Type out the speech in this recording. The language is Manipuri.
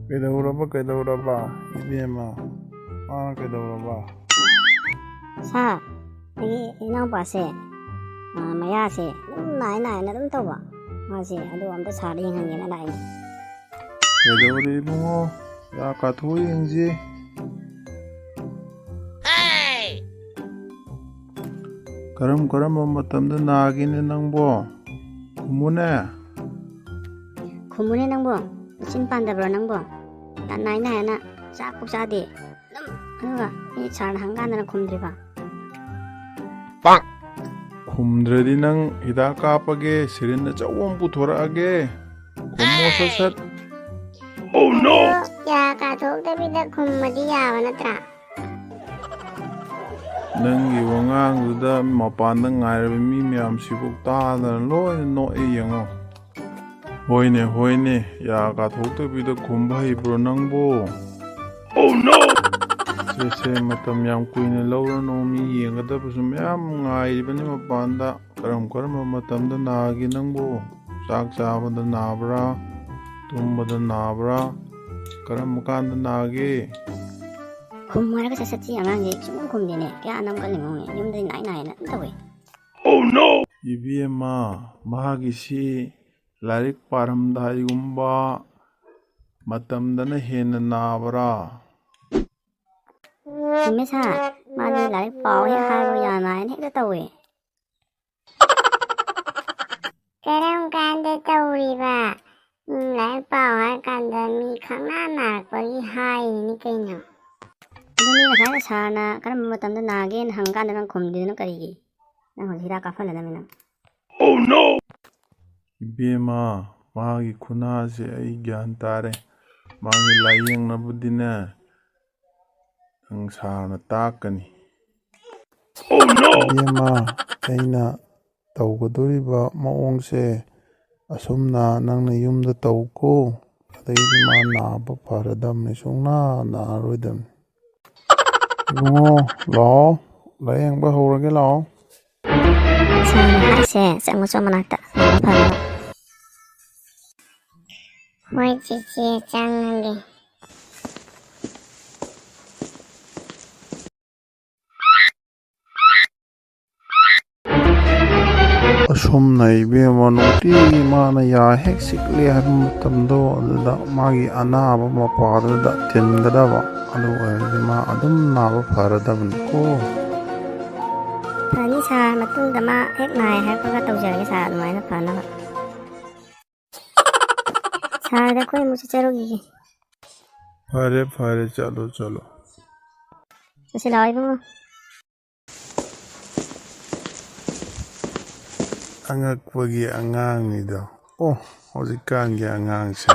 ꯀꯩꯗꯧꯔꯕ ꯏꯕꯦꯝꯃ ꯃꯥꯅ ꯀꯩꯗꯧꯔꯕ ꯁꯥ ꯑꯩꯒꯤ ꯏꯅꯥꯎꯄꯥꯁꯦ ꯃꯌꯥꯁꯦ ꯑꯗꯨꯝ ꯅꯥꯏꯅ ꯑꯗꯨꯝ ꯇꯧꯕ ꯃꯥꯁꯦ ꯑꯗꯨ ꯑꯝꯇ ꯁꯥꯔ ꯌꯦꯡꯍꯟꯒꯦꯅ ꯂꯥꯛꯏꯅꯦ ꯀꯩꯗꯧꯔꯤ ꯏꯕꯨꯡꯉꯣ ꯌꯥ ꯀꯥꯊꯣꯛꯑ ꯌꯦꯡꯁꯤ ꯀꯔꯝꯕ ꯃꯇꯝꯗ ꯅꯥꯒꯦꯅꯦ ꯅꯪꯕꯣ ꯈꯨꯝꯃꯨꯅꯦ ꯅꯪꯕꯣ ꯃꯆꯤꯟ ꯄꯥꯟꯗꯕ꯭ꯔꯣ ꯅꯪꯕꯣ ꯅꯥꯏꯅ ꯍꯥꯏꯅ ꯆꯥꯛꯄꯨ ꯆꯥꯗꯦ ꯑꯗꯨꯒ ꯃꯤ ꯁꯥꯔꯅ ꯍꯪꯀꯥꯟꯗꯅ ꯈꯨꯝꯗ꯭ꯔꯤꯕ ꯈꯨꯝꯗ꯭ꯔꯗꯤ ꯅꯪ ꯍꯤꯗꯥꯛ ꯀꯥꯞꯄꯒꯦ ꯁꯤꯔꯤꯟ ꯑꯆꯧꯕ ꯑꯃ ꯄꯨꯊꯣꯔꯛꯑꯒꯦ ꯈꯨꯝꯃꯣ ꯁꯠ ꯌꯥ ꯀꯥꯊꯣꯛꯇꯕꯤꯗ ꯈꯨꯝꯃꯗꯤ ꯌꯥꯕ ꯅꯠꯇ꯭ꯔꯥ ꯅꯪꯒꯤ ꯋꯥꯉꯥꯡꯗꯨꯗ ꯃꯄꯥꯟꯗ ꯉꯥꯏꯔꯕ ꯃꯤ ꯃꯌꯥꯝꯁꯤꯕꯨ ꯇꯥꯗꯅ ꯂꯣꯏꯅ ꯅꯣꯛꯑꯦ ꯌꯦꯡꯉꯣ ꯍꯣꯏꯅꯦ ꯌꯥ ꯀꯥꯊꯣꯛꯇꯕꯤꯗ ꯈꯨꯝꯕ ꯍꯩꯕ꯭ꯔꯣ ꯅꯪꯕꯨ ꯁꯦ ꯃꯇꯝ ꯌꯥꯝ ꯀꯨꯏꯅ ꯂꯧꯔꯅꯨ ꯃꯤ ꯌꯦꯡꯒꯗꯕꯁꯨ ꯃꯌꯥꯝ ꯉꯥꯏꯔꯤꯕꯅꯤ ꯃꯄꯥꯟꯗ ꯀꯔꯝꯕ ꯃꯇꯝꯗ ꯅꯥꯒꯦ ꯅꯪꯕꯨ ꯆꯥꯛ ꯆꯥꯕꯗ ꯅꯥꯕ꯭ꯔꯥ ꯇꯨꯝꯕꯗ ꯅꯥꯕ꯭ꯔꯥ ꯀꯔꯝꯕ ꯀꯥꯟꯗ ꯅꯥꯒꯦ ꯈꯨꯝꯃꯨ ꯍꯥꯏꯔꯒ ꯁꯠ ꯑꯉꯥꯡꯁꯦ ꯁꯨꯡꯈꯨꯝ ꯈꯨꯝꯗꯦꯅꯦ ꯀꯌꯥ ꯑꯅꯝ ꯀꯜꯂꯤꯃꯣꯅꯦ ꯌꯨꯝꯗꯗꯤ ꯅꯥꯏꯅ ꯑꯗꯨꯝ ꯇꯧꯋꯦ ꯏꯕꯦꯝꯃ ꯃꯥꯒꯤꯁꯤ ꯂꯥꯏꯔꯤꯛ ꯄꯥꯔꯝꯗꯥꯏꯒꯨꯝꯕ ꯃꯇꯝꯗꯅ ꯍꯦꯟꯅ ꯅꯥꯕ꯭ꯔꯥ ꯆꯨꯝꯃꯦ ꯁꯥꯔ ꯃꯥꯗꯤ ꯂꯥꯏꯔꯤꯛ ꯄꯥꯎ ꯍꯦꯛ ꯍꯥꯏꯕ ꯌꯥ ꯅꯥꯏꯅ ꯍꯦꯛꯇ ꯇꯧꯋꯦ ꯀꯔꯝ ꯀꯥꯟꯗ ꯇꯧꯔꯤꯕ ꯂꯥꯏꯔꯤꯛ ꯄꯥꯎ ꯍꯥꯏꯔꯀꯥꯟꯗ ꯃꯤ ꯈꯪꯅꯥ ꯅꯥꯔꯛꯄꯒꯤ ꯍꯥꯏꯔꯤꯅꯤ ꯀꯩꯅꯣ ꯑꯗꯨꯅꯤ ꯉꯁꯥꯏꯅ ꯁꯥꯔꯅ ꯀꯔꯝꯕ ꯃꯇꯝꯗ ꯅꯥꯒꯦꯅ ꯍꯪꯀꯥꯟꯗ ꯅꯪ ꯈꯨꯝꯗ꯭ꯔꯤꯗꯨꯅ ꯀꯔꯤꯒꯤ ꯅꯪ ꯍꯧꯖꯤꯛ ꯍꯤꯗꯥꯛ ꯀꯥꯞꯍꯜꯂꯗꯕꯅꯤ ꯅꯪ ꯏꯕꯦꯝꯃ ꯃꯥꯒꯤ ꯈꯨꯅꯥꯁꯦ ꯑꯩ ꯒ꯭ꯌꯥꯟ ꯇꯥꯔꯦ ꯃꯥꯒꯤ ꯂꯥꯏꯌꯦꯡꯅꯕꯗꯤꯅꯦ ꯅꯪ ꯁꯥꯔꯅ ꯇꯥꯛꯀꯅꯤ ꯏꯕꯦꯝꯃ ꯑꯩꯅ ꯇꯧꯒꯗꯣꯔꯤꯕ ꯃꯑꯣꯡꯁꯦ ꯑꯁꯨꯝꯅ ꯅꯪꯅ ꯌꯨꯝꯗ ꯇꯧꯀꯣ ꯑꯗꯩꯗꯤ ꯃꯥ ꯅꯥꯕ ꯐꯔꯗꯕꯅꯤ ꯁꯨꯡꯅꯥ ꯅꯥꯔꯔꯣꯏꯗꯕꯅꯤ ꯏꯕꯨꯡꯉꯣ ꯂꯥꯛꯑꯣ ꯂꯥꯏꯌꯦꯡꯕ ꯍꯧꯔꯒꯦ ꯂꯥꯛꯑꯣ ꯁꯥꯔꯅ ꯍꯥꯏꯁꯦ ꯆꯪꯉꯨꯆꯣ ꯃꯅꯥꯛꯇ ꯐꯅꯕ ꯍꯣꯏ ꯆꯤꯆꯦ ꯆꯪꯉꯒꯦ ꯑꯁꯨꯝꯅ ꯏꯕꯦꯝꯃ ꯅꯨꯡꯇꯤꯒꯤ ꯃꯥꯅ ꯌꯥ ꯍꯦꯛ ꯆꯤꯛꯂꯦ ꯍꯥꯏꯕ ꯃꯇꯝꯗꯣ ꯑꯗꯨꯗ ꯃꯥꯒꯤ ꯑꯅꯥꯕ ꯃꯄꯥꯗꯨꯗ ꯊꯤꯟꯒꯗꯕ ꯑꯗꯨ ꯑꯣꯏꯔꯗꯤ ꯃꯥ ꯑꯗꯨꯝ ꯅꯥꯕ ꯐꯔꯗꯕꯅꯤꯀꯣ ꯐꯅꯤ ꯁꯥꯔ ꯃꯇꯨꯡꯗ ꯃꯥ ꯍꯦꯛ ꯅꯥꯏ ꯍꯥꯏꯔꯛꯄꯒ ꯇꯧꯖꯔꯒꯦ ꯁꯥꯔ ꯑꯗꯨꯃꯥꯏꯅ ꯐꯅꯕ ꯁꯥꯔꯗ ꯑꯩꯈꯣꯏ ꯑꯃꯨꯛ ꯆꯠꯆꯔꯨꯈꯤꯒꯦ ꯐꯔꯦ ꯆꯠꯂꯣ ꯆꯠꯁꯤ ꯂꯥꯛꯑꯣ ꯏꯕꯨꯡꯉꯣ ꯑꯉꯛꯄꯒꯤ ꯑꯉꯥꯡꯅꯤꯗꯣ ꯍꯧꯖꯤꯛꯀꯥꯟꯒꯤ ꯑꯉꯥꯡꯁꯦ